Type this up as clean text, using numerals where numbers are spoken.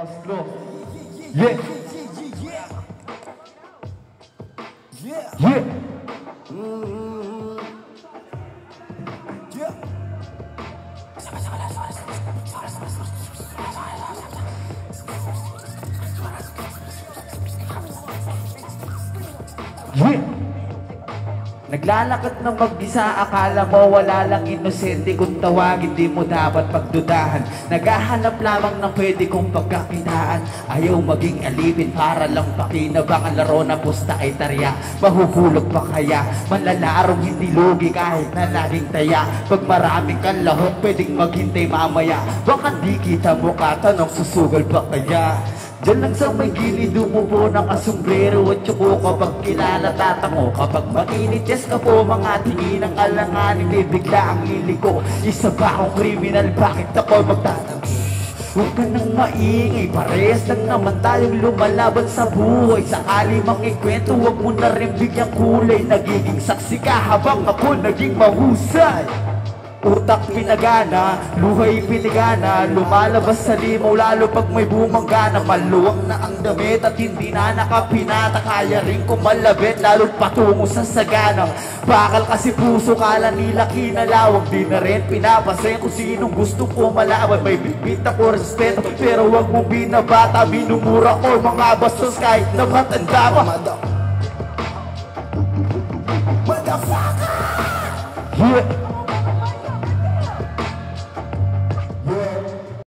Oslo. Yeah. Yeah. Yeah. Naglalakad ng mag-isa, akala mo wala lang inosente. Kung tawagin di mo dapat pagdudahan. Naghahanap lamang ng pwede kong pagkakitaan. Ayaw maging alipin para lang pakinabang. Ang laro na pusta ay tarya, mahuhulog pa kaya? Manlalarong hindi lugi kahit na laging taya. Pag maraming kang lahok pwedeng maghintay mamaya. Baka di kita mukha, tanong susugal pa kaya? Diyan lang sa may gilid umupo ng kasombrero at tsuko kapag kilala tatango. Kapag mainit yes ka po mga tingin ng alanganin, bigla ang liliko. Isa ba akong kriminal, bakit ako magtatango? Huwag ka nang maingay, parehas lang naman tayong lumalaban sa buhay. Sakali mang ikwento, huwag mo na rin bigyang kulay. Nagiging saksi ka habang ako naging mahusay. Utak pinagana, luhay pinigana, lumalabas sa limaw lalo pag may bumanggana. Maluwang na ang damit at hindi na nakapinata, kaya rin kumalabit lalo patungo sa sagana. Bakal kasi puso kala nila kinalawag, di na rin pinapasin kung sinong gustong kumalaban. May bitbit ako respeto pero wag mong binabata, minumura ko mga bastos kahit na matanda pa. Motherfucker! Yeah.